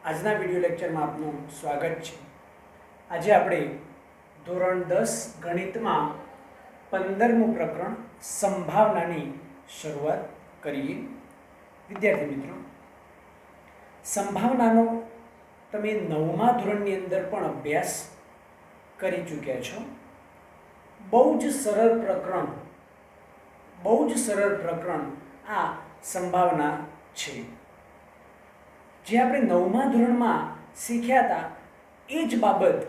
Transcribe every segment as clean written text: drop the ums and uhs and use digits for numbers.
આજના વિડિયો લેક્ચરમાં આપનું સ્વાગત છે। આજે આપણે ધોરણ 10 ગણિતમાં 15મું પ્રકરણ સંભાવનાની શરૂઆત કરીએ। વિદ્યાર્થી મિત્રો, સંભાવનાનો તમે 9મા ધોરણની અંદર પણ અભ્યાસ કરી ચૂક્યા છો। બહુ જ સરળ પ્રકરણ આ સંભાવના છે। જે આપણે 9મા ધોરણમાં શીખ્યા હતા એ જ બાબત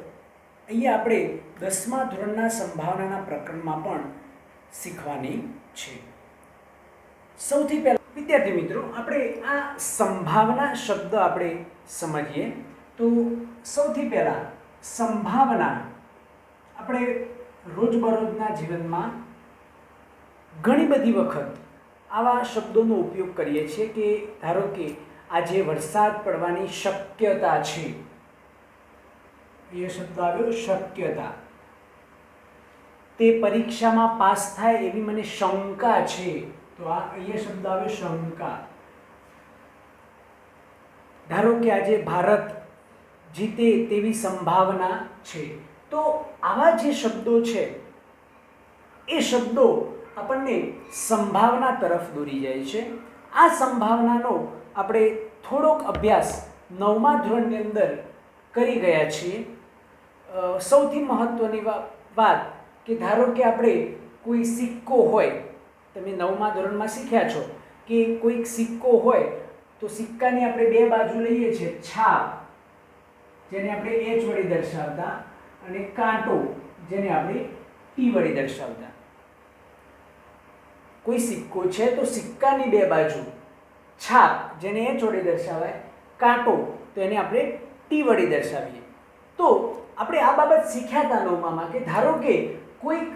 અહીંયા આપણે 10મા ધોરણના સંભાવનાના પ્રકરણમાં પણ શીખવાની છે। સૌથી પહેલા વિદ્યાર્થી મિત્રો, આપણે આ સંભાવના શબ્દ આપણે સમજીએ તો સૌથી પહેલા સંભાવના આપણે રોજબરોજના જીવનમાં ઘણી બધી વખત આવા શબ્દોનો ઉપયોગ કરીએ છીએ કે ધારો કે આજે વરસાદ પડવાની શક્યતા છે, એ શબ્દ આવ્યો શક્યતા। તે પરીક્ષામાં પાસ થાય એવી મને શંકા છે, તો આ અહીંયા શબ્દ આવ્યો શંકા। ધારો કે આજે ભારત જીતે તેવી સંભાવના છે, તો આવા જે શબ્દો છે એ શબ્દો આપણને સંભાવના તરફ દોરી જાય છે। આ સંભાવનાનો આપણે થોડોક અભ્યાસ 9મા ધોરણની અંદર કરી ગયા છીએ। સૌથી મહત્વની વાત કે ધારો કે આપણે કોઈ સિક્કો હોય, તમે 9મા ધોરણમાં શીખ્યા છો કે કોઈક સિક્કો હોય તો સિક્કાની આપણે બે બાજુ લઈએ છીએ, છાપ જેને આપણે H વડે દર્શાવતા અને કાંટો જેને આપણે T વડે દર્શાવતા। કોઈ સિક્કો છે તો સિક્કાની બે બાજુ, છાપ જેને H વડે દર્શાવાય, કાંટો તો એને આપણે T વડે દર્શાવીએ। તો આપણે આ બાબત શીખ્યા હતા 9મામાં કે ધારો કે કોઈક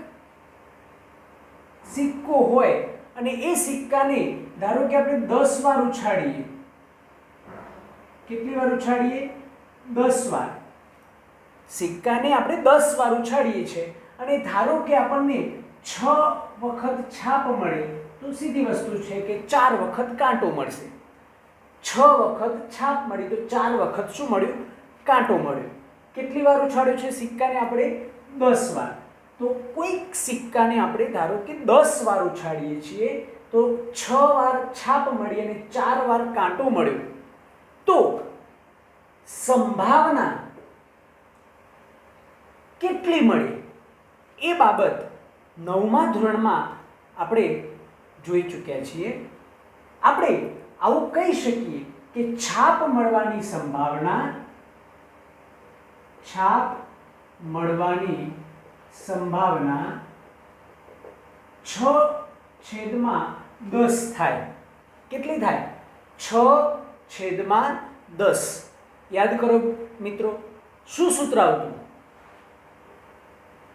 સિક્કો હોય અને એ સિક્કાને ધારો કે આપણે 10 વાર ઉછાળીએ। કેટલી વાર ઉછાળીએ? 10 વાર। સિક્કાને આપણે 10 વાર ઉછાળીએ છીએ અને ધારો કે આપણને 6 વખત છાપ મળે તો સીધી વસ્તુ છે કે 4 વખત કાંટો મળશે। 6 વખત છાપ મળી તો 4 વખત શું મળ્યું? કાંટો મળ્યો। કેટલી વાર ઉછાળ્યો છે સિક્કાને આપણે? 10 વાર। તો કોઈક સિક્કાને આપણે ધારો કે 10 વાર ઉછાળીએ છીએ તો 6 વાર છાપ મળી અને 4 વાર કાંટો મળ્યો, તો સંભાવના કેટલી મળે એ બાબત 9મા ધોરણમાં આપણે જોઈ ચૂક્યા છીએ। આપણે આવું કહી શકીએ કે છાપ મળવાની સંભાવના 6/10 થાય। કેટલી થાય? 6/10। યાદ કરો મિત્રો, શું સૂત્ર આવતું?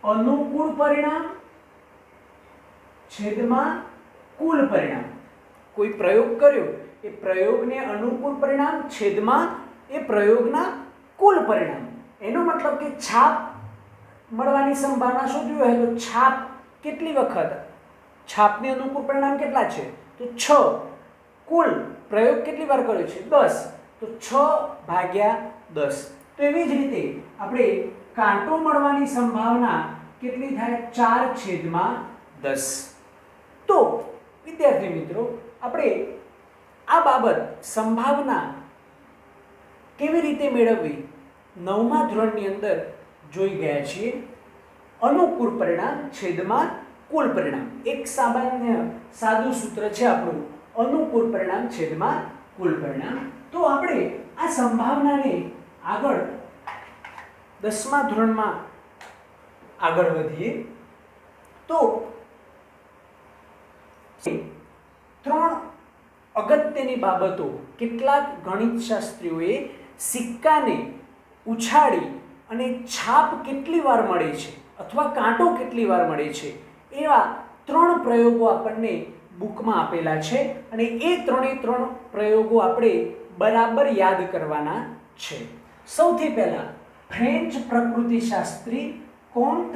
અનુકૂળ પરિણામ છેદમાં કુલ પરિણામ। કોઈ પ્રયોગ કર્યો, એ પ્રયોગને અનુકૂળ પરિણામ છેદમાં એ પ્રયોગના કુલ પરિણામ। એનો મતલબ કે છાપ મળવાની સંભાવના શોધવી હોય તો છાપ કેટલી વખત, છાપને અનુકૂળ પરિણામ કેટલા છે? તો 6। કુલ પ્રયોગ કેટલી વાર કર્યો છે? 10, તો 6/10। તો એવી જ રીતે આપણે કાંટો મળવાની સંભાવના કેટલી થાય? 4/10। તો વિદ્યાર્થી મિત્રો, આપણે આ બાબત સંભાવના કેવી રીતે મેળવવી 9મા ધોરણની અંદર જોઈ ગયા છીએ। અનુકૂળ પરિણામ છેદમાં કુલ પરિણામ, એક સાદું સૂત્ર છે આપણું, અનુકૂળ પરિણામ છેદમાં કુલ પરિણામ। તો આપણે આ સંભાવનાને આગળ 10મા ધોરણમાં આગળ વધીએ તો 3 અગત્યની બાબતો કેટલાક ગણિતશાસ્ત્રીઓએ સિક્કાને ઉછાળી અને છાપ કેટલી વાર મળે છે અથવા કાંટો કેટલી વાર મળે છે એવા 3 પ્રયોગો આપણને બુકમાં આપેલા છે અને એ 3 પ્રયોગો આપણે બરાબર યાદ કરવાના છે। સૌથી પહેલા ફ્રેન્ચ પ્રકૃતિશાસ્ત્રી કોન્ટ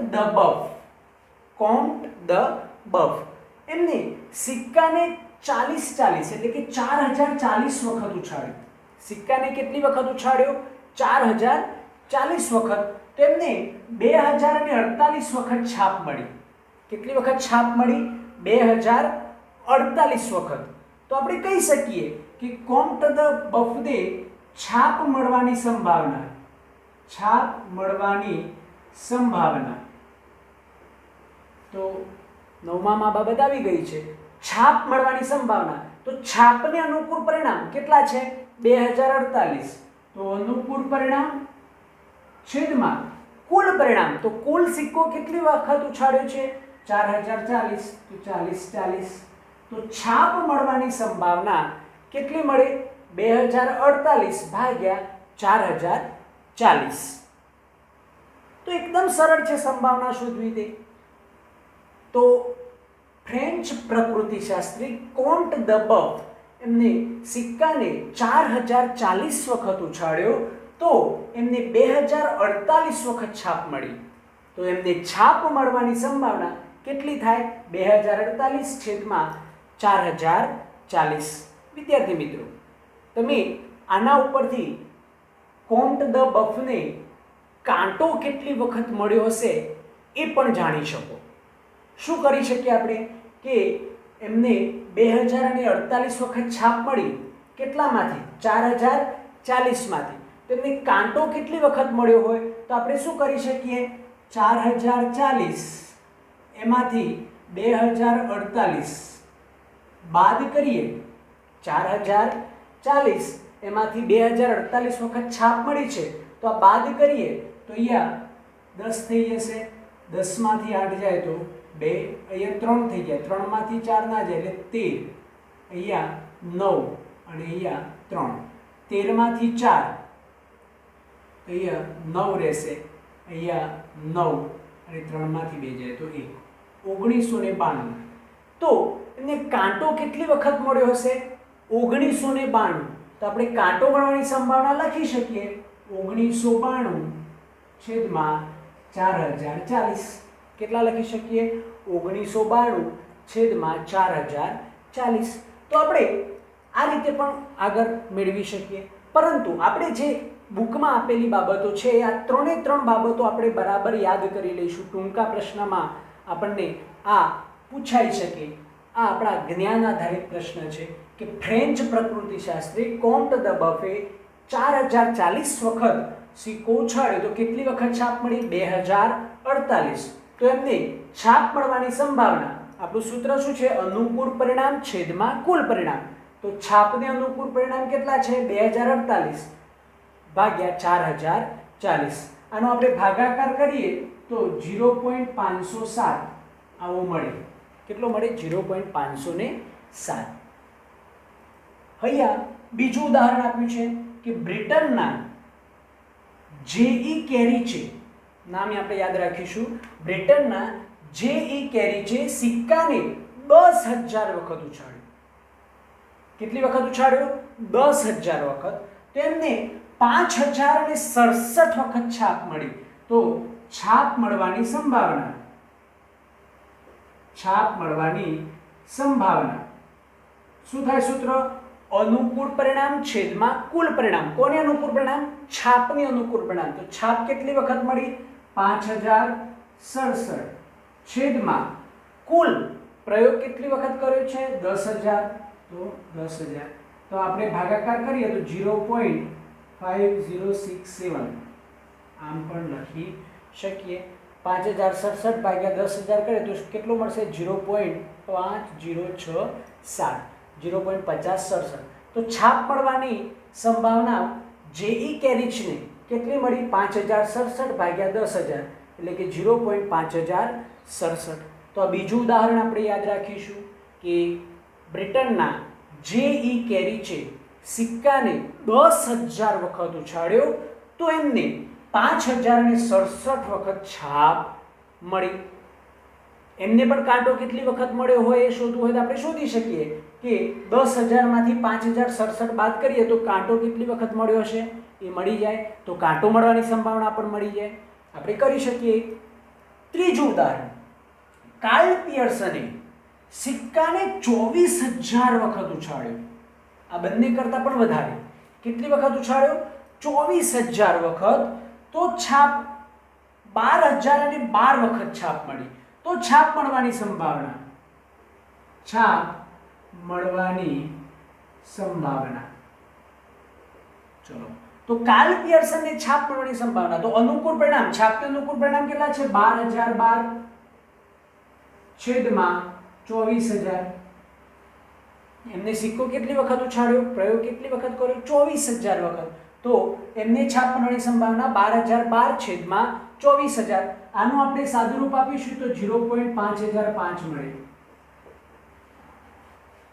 ડ બફ એમને સિક્કાને 40 એટલે કે 4040 વખત ઉછાળ્યો। સિક્કાને કેટલી વખત ઉછાળ્યો? 4040 વખત. તો એમને 2048 વખત છાપ મળી. કેટલી વખત છાપ મળી? 2048 વખત. તો આપણે કહી શકીએ કે કોમ્ટ ધ બફને છાપ મળવાની સંભાવના, તો 9મા બાબત આવી ગઈ છે, છાપ મળવાની સંભાવના. તો છાપને અનુકૂળ પરિણામ કેટલા છે? 2048. તો અનુકૂળ પરિણામ છેદમાં કુલ પરિણામ. તો કુલ સિક્કો કેટલી વખત ઉછાળ્યો છે? 4040. તો 4040. તો છાપ મળવાની સંભાવના કેટલી મળે? 2048 ભાગ્યા 4040. તો એકદમ સરળ છે સંભાવના શોધવી તે. તો ફ્રેન્ચ પ્રકૃતિશાસ્ત્રી કોમ્ટ ધ બફ એમને સિક્કાને 4040 વખત ઉછાળ્યો તો એમને 2048 વખત છાપ મળી. તો એમને છાપ મળવાની સંભાવના કેટલી થાય? 2048 છેદમાં 4040. વિદ્યાર્થી મિત્રો, તમે આના ઉપરથી કોમ્ટ ધ બફને કાંટો કેટલી વખત મળ્યો હશે એ પણ જાણી શકો. શું કરી શકીએ આપણે કે એમને 2048 વખત છાપ મળી. કેટલામાંથી? 4040 માંથી. તો એમને કાંટો કેટલી વખત મળ્યો હોય તો આપણે શું કરી શકીએ? 4040 એમાંથી 2048 બાદ કરીએ. 4040 એમાંથી 2048 વખત છાપ મળી છે તો આ બાદ કરીએ તો અહીંયા 10 થઈ જશે. 10 માંથી 8 જાય તો 2, અહીંયા 3 થઈ જાય. 3 માંથી 4 ના જાય એટલે 13. અહીંયા 9 અને અહીંયા 3. 13 માંથી 4 અહીંયા 9 રહેશે. અહીંયા 9 અને 3 માંથી 2 જાય તો 1. 1992. તો એને કાંટો કેટલી વખત મળ્યો હશે? 1992. તો આપણે કાંટો મળવાની સંભાવના લખી શકીએ 1992 છેદમાં 4040. કેટલા લખી શકીએ? 1992 છેદમાં 4040. તો આપણે આ રીતે પણ આગળ મેળવી શકીએ. પરંતુ આપણે જે બુકમાં આપેલી બાબતો છે આ ત્રણે ત્રણ બાબતો આપણે બરાબર યાદ કરી લઈશું. ટૂંકા પ્રશ્નમાં આપણને આ પૂછાઈ શકે. આ આપણા જ્ઞાન આધારિત પ્રશ્ન છે કે ફ્રેન્ચ પ્રકૃતિશાસ્ત્રી કોમ્ટ ધ બફે 4040 વખત સિક્કો ઉછાળ્યો તો કેટલી વખત છાપ મળી? 2048. તો એમને છાપ મળવાની સંભાવના, આપણું સૂત્ર શું છે? અનુકૂળ પરિણામ છેદમાં કુલ પરિણામ. તો છાપને અનુકૂળ પરિણામ કેટલા છે? 2048 ભાગ્યા 4040. આનો આપણે ભાગાકાર કરીએ તો 0.507 આવો મળે. કેટલો મળે? 0.507. અહીંયા બીજું ઉદાહરણ આપ્યું છે કે બ્રિટનના જે.ઈ. કેરીચે, નામ આપણે યાદ રાખીશું, બ્રિટનના જે.ઈ. કેરીચે સિક્કાને 10,000 વખત ઉછાળ્યો. કેટલી વખત ઉછાળ્યો? 10,000 વખત. તેમને 5,067 વખત છાપ મળી. તો છાપ મળવાની સંભાવના, શું થાય સૂત્ર? અનુકૂળ પરિણામ છેદમાં કુલ પરિણામ. કોને અનુકૂળ પરિણામ? છાપની અનુકૂળ પરિણામ. તો છાપ કેટલી વખત મળી? 5,067 છેદમાં કુલ પ્રયોગ કેટલી વખત કર્યો છે? 10,000. તો 10,000. તો આપણે ભાગાકાર કરીએ તો 0.5067 આમ પણ લખી શકીએ. 5,067 ભાગ્યા 10,000 કરીએ તો કેટલું મળશે? 0.5067. 0.5067. તો છાપ મળવાની સંભાવના જે.ઈ. કેરીચને કેટલી મળી? 5,067 ભાગ્યા 10,000 એટલે કે 0.5067. તો આ બીજું ઉદાહરણ આપણે યાદ રાખીશું કે બ્રિટનના જે.ઈ. કેરીચે સિક્કાને 10,000 વખત ઉછાળ્યો તો એમને 5,067 વખત છાપ મળી. એમને પણ કાંટો કેટલી વખત મળ્યો હોય એ શોધવું હોય તો આપણે શોધી શકીએ કે 10,000 માંથી 5,067 બાદ કરીએ તો કાંટો કેટલી વખત મળ્યો હશે એ મળી જાય. તો કાંટો મળવાની સંભાવના પણ મળી જાય. આપણે કરી શકીએ. ત્રીજું ઉદાહરણ, કાર્લ પિયર્સને સિક્કાને 24,000 વખત ઉછાળ્યો. આ બંને કરતાં પણ વધારે. કેટલી વખત ઉછાળ્યો? 24,000 વખત. તો છાપ 12,000 અને 12 વખત છાપ મળી. તો છાપ મળવાની સંભાવના, છાપ મળવાની સંભાવના, ચલો, તો કાર્લ પિયર્સનને છાપ મળવાની સંભાવના, તો અનુકૂળ પરિણામ, છાપનું અનુકૂળ પરિણામ કેટલા છે? 12,012 છેદમાં 24,000. એમને સિક્કો કેટલી વખત ઉછાળ્યો? પ્રયોગ કેટલી વખત કર્યો? 24,000 વખત. તો એમને છાપ મળવાની સંભાવના 12,012 છેદમાં 24,000. આનું આપણે સાદું રૂપ આપીશું તો 0.5005 મળે.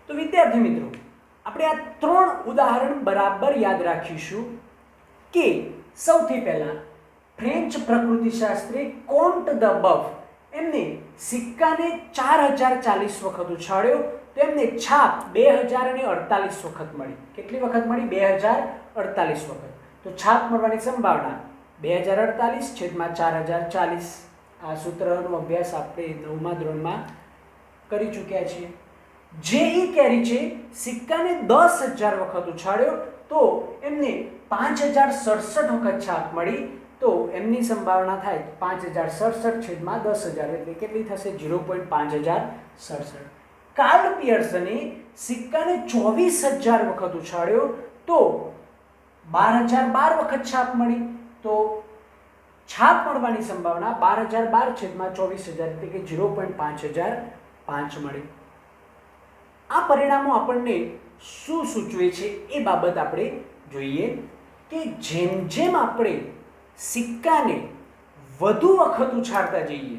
તો વિદ્યાર્થી મિત્રો, આપણે આ 3 ઉદાહરણ બરાબર યાદ રાખીશું કે સૌથી પહેલા ફ્રેન્ચ પ્રકૃતિશાસ્ત્રી કોન્ટ દ બફ એમને સિક્કાને 4040 વખત ઉછાળ્યો, તો એમને છાપ 2048 વખત મળી. કેટલી વખત મળી? 2048 વખત. તો છાપ મળવાની સંભાવના 2048 છેદમાં 4040. આ સૂત્રનો અભ્યાસ આપણે 9મા ધોરણમાં કરી ચૂક્યા છીએ. જે કેરી છે સિક્કાને 10,000 વખત ઉછાળ્યો, તો એમને 5067 વખત છાપ મળી. તો એમની સંભાવના થાય 5067 છેદમાં 10,000, એટલે કેટલી થશે? 0.5067. કાર્લ પિયર્સને સિક્કાને 24,000 વખત ઉછાળ્યો, તો 12,012 વખત છાપ મળી. તો છાપ મળવાની સંભાવના 12,012 છેદમાં 24,000, એટલે કે 0.5005 મળી. આ પરિણામો આપણને શું સૂચવે છે એ બાબત આપણે જોઈએ કે જેમ જેમ આપણે સિક્કાને વધુ વખત ઉછાળતા જઈએ,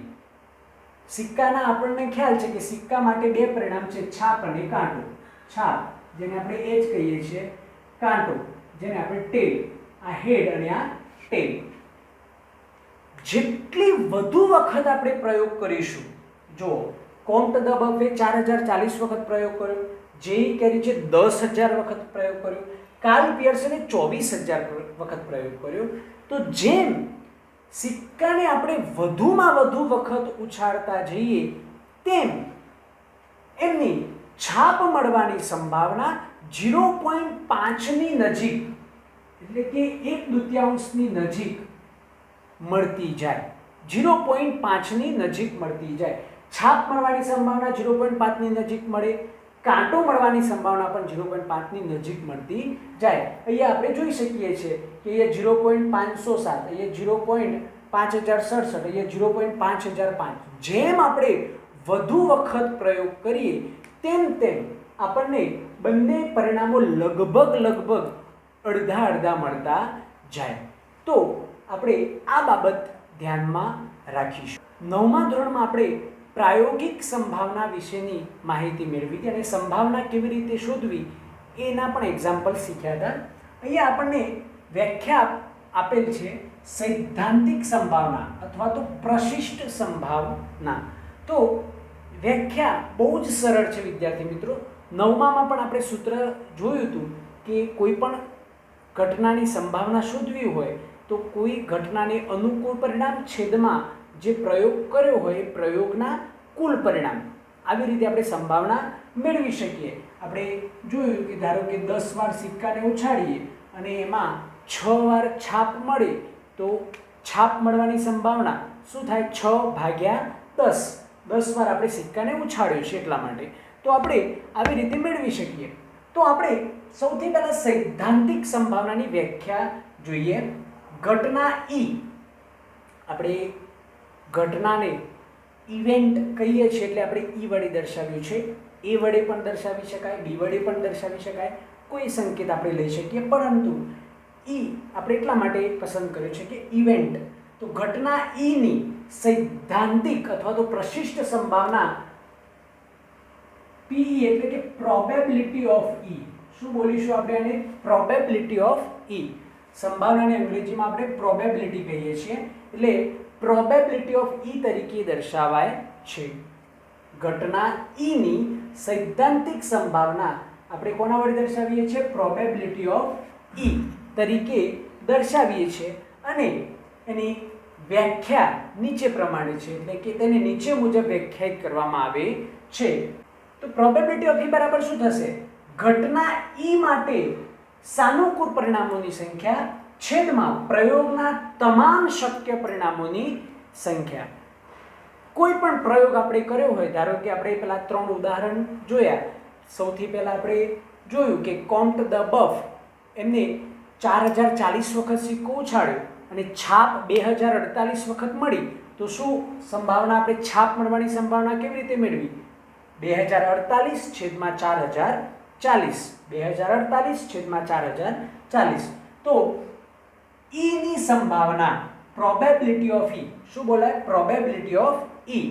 સિક્કાના આપણને ખ્યાલ છે કે સિક્કા માટે 2 પરિણામ છે, છાપ અને કાંટો. છાપ જેને આપણે એજ કહીએ છીએ, કાંટો જેને આપણે ટેલ, આ હેડ અને આ ટેલ. જેટલી વધુ વખત આપણે પ્રયોગ કરીશું, જો કોમ્ટ દ બફે 4040 વખત પ્રયોગ કર્યો, જે કેરી છે 10,000 વખત પ્રયોગ કર્યો, કાર્લ પિયર્સને 24,000 વખત પ્રયોગ કર્યો, તો જેમ સિક્કાને આપણે વધુમાં વધુ વખત ઉછાળતા જઈએ તેમ એમની છાપ મળવાની સંભાવના 0.5ની નજીક, એટલે કે 1/2ની નજીક મળતી જાય. 0.5ની નજીક મળતી જાય. છાપ મળવાની સંભાવના 0.5ની નજીક મળે, કાંટો મળવાની સંભાવના પણ 0.5ની નજીક મળતી જાય. અહીંયા આપણે જોઈ શકીએ છીએ કે અહીંયા 0.507, અહીંયા 0.5067, અહીંયા 0.5005. જેમ આપણે વધુ વખત પ્રયોગ કરીએ તેમ તેમ આપણને બંને પરિણામો લગભગ અડધા મળતા જાય. તો આપણે આ બાબત ધ્યાનમાં રાખીશું. 9મા ધોરણમાં આપણે પ્રાયોગિક સંભાવના વિશેની માહિતી મેળવી હતી અને સંભાવના કેવી રીતે શોધવી એના પણ એક્ઝામ્પલ શીખ્યા હતા. અહીંયા આપણને વ્યાખ્યા આપેલ છે સૈદ્ધાંતિક સંભાવના અથવા તો પ્રશિષ્ટ સંભાવના. તો વ્યાખ્યા બહુ જ સરળ છે વિદ્યાર્થી મિત્રો. 9મામાં પણ આપણે સૂત્ર જોયું હતું કે કોઈ પણ ઘટનાની સંભાવના શોધવી હોય તો કોઈ ઘટનાને અનુકૂળ પરિણામ છેદમાં જે પ્રયોગ કર્યો હોય એ પ્રયોગના કુલ પરિણામ, આવી રીતે આપણે સંભાવના મેળવી શકીએ. આપણે જોયું કે ધારો કે 10 વાર સિક્કાને ઉછાળીએ અને એમાં 6 વાર છાપ મળે, તો છાપ મળવાની સંભાવના શું થાય? 6/10. 10 વાર આપણે સિક્કાને ઉછાળ્યો છે એટલા માટે. તો આપણે આવી રીતે મેળવી શકીએ. તો આપણે સૌથી પહેલા સૈદ્ધાંતિક સંભાવનાની વ્યાખ્યા જોઈએ. ઘટના ઈ, આપણે ઘટનાને ઇવેન્ટ કહીએ છીએ એટલે આપણે ઈ વડે દર્શાવ્યું છે. એ વડે પણ દર્શાવી શકાય, બી વડે પણ દર્શાવી શકાય, કોઈ સંકેત આપણે લઈ શકીએ, પરંતુ ઈ આપણે એટલા માટે પસંદ કર્યું છે કે ઇવેન્ટ. તો ઘટના ઈની સૈદ્ધાંતિક અથવા તો પ્રશિષ્ટ સંભાવના પી એટલે કે પ્રોબેબિલિટી ઓફ ઈ. શું બોલીશું આપણે આને? પ્રોબેબિલિટી ઓફ ઈ. સંભાવનાને અંગ્રેજીમાં આપણે પ્રોબેબિલિટી કહીએ છીએ, એટલે પ્રોબેબિલિટી ઓફ ઈ તરીકે દર્શાવાય છે. ઘટના ઈની સૈદ્ધાંતિક સંભાવના આપણે કોના વડે દર્શાવીએ છીએ? પ્રોબેબિલિટી ઓફ ઈ તરીકે દર્શાવીએ છીએ. અને એની વ્યાખ્યા નીચે પ્રમાણે છે, એટલે કે તેને નીચે મુજબ વ્યાખ્યાયિત કરવામાં આવે છે. તો પ્રોબેબિલિટી ઓફ ઈ બરાબર શું થશે? ઘટના ઈ માટે સાનુકૂળ પરિણામોની સંખ્યા છેદમાં પ્રયોગના તમામ શક્ય પરિણામોની સંખ્યા. કોઈ પણ પ્રયોગ આપણે કર્યો હોય, ધારો કે આપણે પેલા 3 ઉદાહરણ જોયા. સૌથી પહેલા આપણે જોયું કે કોમ્ટ ધ બફ એમને 4040 વખત સિક્કો ઉછાળ્યો અને છાપ 2048 વખત મળી. તો શું સંભાવના, આપણે છાપ મળવાની સંભાવના કેવી રીતે મેળવી? 2048 છેદમાં 4040. 2048 છેદમાં 4040. તો E ની સંભાવના, પ્રોબેબિલિટી ઓફ E, શું બોલાય? પ્રોબેબિલિટી ઓફ E,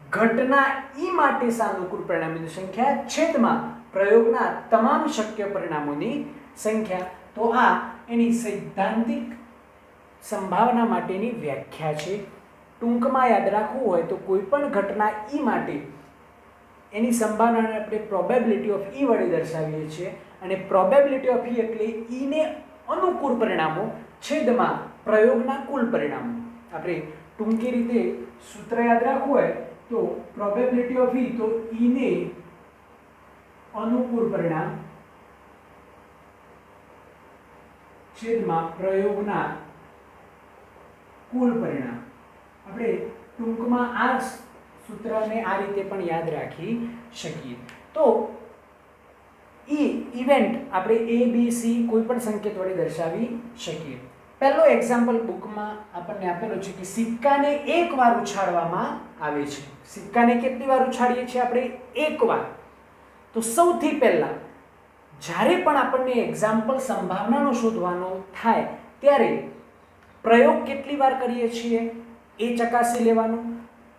ઘટના E માટે સાનુકૂળ પરિણામોની સંખ્યા છેદમાં પ્રયોગના તમામ શક્ય પરિણામોની સંખ્યા. તો આ એની સૈદ્ધાંતિક સંભાવના માટેની વ્યાખ્યા છે. ટૂંકમાં યાદ રાખવું હોય તો કોઈ પણ ઘટના E માટે એની સંભાવનાને આપણે પ્રોબેબિલિટી ઓફ E વડે દર્શાવીએ છીએ. અને પ્રોબેબિલિટી ઓફ E એટલે E ને અનુકૂળ પરિણામો છેદમાં પ્રયોગના કુલ પરિણામો. આપણે ટૂંકી રીતે સૂત્ર યાદ રાખવું હોય તો પ્રોબેબિલિટી ઓફ E, તો E ને અનુકૂળ પરિણામ છેદમાં પ્રયોગના કુલ પરિણામ. આપણે ટૂંકમાં આ સૂત્રને આ રીતે પણ યાદ રાખી શકીએ. તો ઇવેન્ટ આપણે A, B, C કોઈ પણ સંકેત વડે દર્શાવી શકીએ. પહેલો એક્ઝામ્પલ બુકમાં આપણને આપેલો છે કે સિક્કાને એકવાર ઉછાળવામાં આવે છે. સિક્કાને કેટલી વાર ઉછાળીએ છીએ આપણે? એકવાર. તો સૌથી પહેલા જ્યારે પણ આપણને એક્ઝામ્પલ સંભાવનાનો શોધવાનો થાય ત્યારે પ્રયોગ કેટલી વાર કરીએ છીએ એ ચકાસી લેવાનું.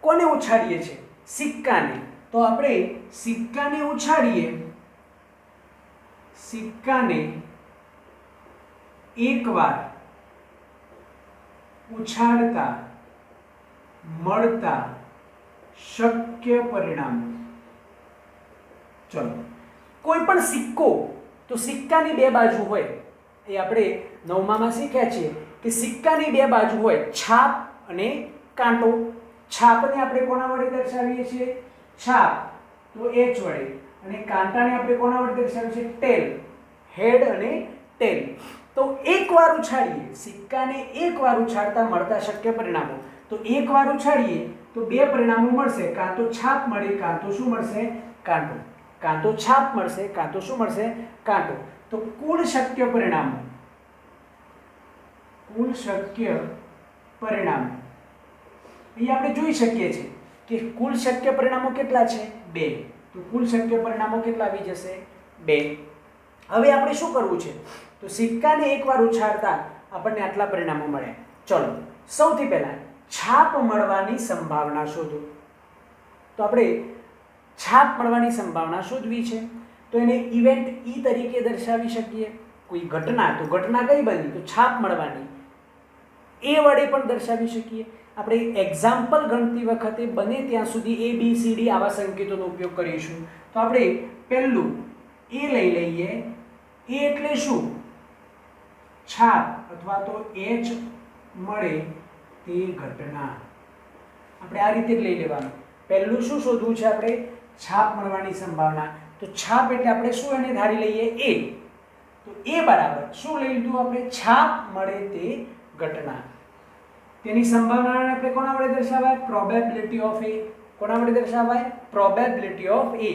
કોને ઉછાળીએ છીએ? સિક્કાને. તો આપણે સિક્કાને ઉછાળીએ, સિક્કાને એકવાર ઉછાળતા મળતા શક્ય પરિણામો. ચલો, કોઈ પણ સિક્કો, તો સિક્કાની બે બાજુ હોય. એ આપણે 9માં શીખ્યા છીએ કે સિક્કાની બે બાજુ હોય, છાપ અને કાંટો. છાપને આપણે કોના વડે દર્શાવીએ છીએ? છાપ, તો H વડે. અને કાંટાને આપણે કોના વડે દર્શાવીએ છીએ? ટેલ, હેડ અને ટેલ. તો એકવાર ઉછાળીએ, સિક્કાને એકવાર ઉછાળતા મળતા શક્ય પરિણામો. તો એકવાર ઉછાળીએ તો બે પરિણામો મળશે, કાં તો છાપ મળે, કાં તો શું મળશે? કાંટો. કાં તો છાપ મળશે, કાં તો શું મળશે? કાંટો. તો કુલ શક્ય પરિણામો, કુલ શક્ય પરિણામો અહીં આપણે જોઈ શકીએ છીએ કે કુલ શક્ય પરિણામો કેટલા છે? 2. તો કુલ શક્ય પરિણામો કેટલા આવી જશે? 2. હવે આપણે શું કરવું છે? તો સિક્કાને એકવાર ઉછાળતા આપણને આટલા પરિણામો મળ્યા. ચલો, સૌથી પહેલા છાપ મળવાની સંભાવના શોધો. તો આપણે છાપ મળવાની સંભાવના શોધવી છે. તો એને ઇવેન્ટ E તરીકે દર્શાવી શકીએ. કોઈ ઘટના, તો ઘટના કઈ બની? તો છાપ મળવાની. એ વડે પણ દર્શાવી શકીએ. આપણે એક્ઝામ્પલ ગણતી વખતે બને ત્યાં સુધી A, B, C, D આવા સંકેતોનો ઉપયોગ કરીશું. તો આપણે પહેલું A લઈ લઈએ. A એટલે શું? છાપ અથવા તો H મળે તે ઘટના. આપણે આ રીતે જ લઈ લેવાનું. પહેલું શું શોધવું છે આપણે? છાપ મળવાની સંભાવના. તો છાપ એટલે આપણે શું એને ધારી લઈએ? A. તો A બરાબર શું લઈ લીધું આપણે? છાપ મળે તે ઘટના. તેની સંભાવનાને આપણે કોના વડે દર્શાવાય? Probability of A. કોના વડે દર્શાવાય? Probability of A.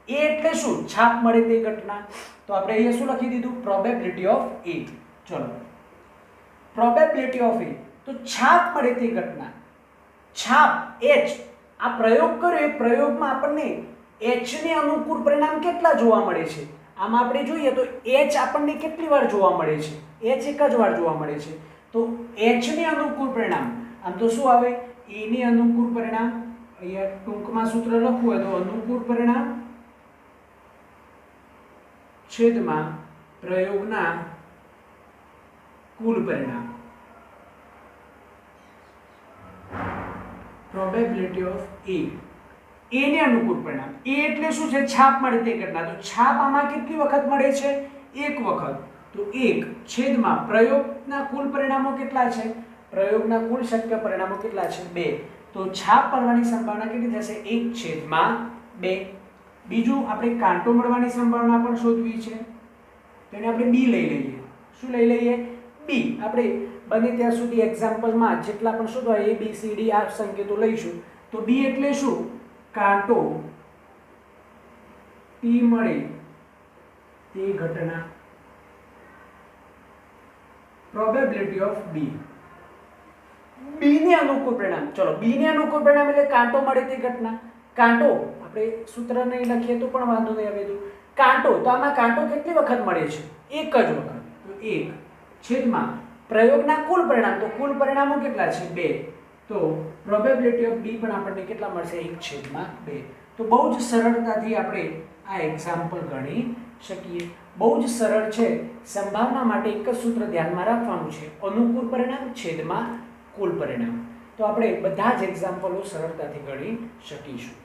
A એટલે શું? છાપ મળે તે ઘટના. તો આપણે અહીંયા શું લખી દીધું? Probability of A. ચલો, પ્રોબેબિલિટી ઓફ A, તો છાપ મળે તે ઘટના. છાપ H, આ પ્રયોગ કર્યો, એ પ્રયોગમાં આપણને H ને અનુકૂળ પરિણામ કેટલા જોવા મળે છે? આમાં આપણે જોઈએ તો H આપણને કેટલી વાર જોવા મળે છે? H એક જ વાર જોવા મળે છે. તો H ને અનુકૂળ પરિણામ, આમ તો શું આવે? A ને અનુકૂળ પરિણામ. અહીંયા ટૂંકમાં સૂત્ર લખવું હોય તો અનુકૂળ પરિણામ છેદમાં પ્રયોગના કુલ પરિણામ. Probability of A. A ને અનુકૂળ પરિણામ. A એટલે શું છે? છાપ મળે તે ઘટના. તો છાપ આમાં કેટલી વખત મળે છે? એક વખત. તો 1 છેદમાં પ્રયોગના કુલ પરિણામો કેટલા છે? પ્રયોગના કુલ શક્ય પરિણામો કેટલા છે? 2. તો છાપ મળવાની સંભાવના કેટલી થશે? 1/2. બીજું આપણે કાંટો મળવાની સંભાવના પણ શોધવી છે. તો એને આપણે બી લઈ લઈએ. શું લઈ લઈએ? બી. આપણે બને ત્યાં સુધી એક્ઝામ્પલમાં જેટલા પણ શોધવા A B C D આ સંકેતો લઈશું. તો બી એટલે શું? કાંટો P મળે તે ઘટના. પ્રોબેબિલિટી ઓફ બી. બી ને અનુકૂળ પરિણામ. ચલો બી ને અનુકૂળ પરિણામ એટલે કાંટો મળે તે ઘટના. કાંટો આપણે સૂત્ર નહીં લખીએ તો પણ વાંધો નહીં આવે. કાંટો, તો આમાં કાંટો કેટલી વખત મળે છે? એક જ વખત. તો 1 છેદમાં પ્રયોગના કુલ પરિણામ. તો કુલ પરિણામો કેટલા છે? 2. તો પ્રોબેબિલિટી ઓફ બી પણ આપણને કેટલા મળશે? 1/2. તો બહુ જ સરળતાથી આપણે આ એક્ઝામ્પલ ગણી શકીએ. બહુ જ સરળ છે. સંભાવના માટે એક જ સૂત્ર ધ્યાનમાં રાખવાનું છે, અનુકૂળ પરિણામ છેદમાં કુલ પરિણામ. તો આપણે બધા જ એક્ઝામ્પલો સરળતાથી ગણી શકીશું.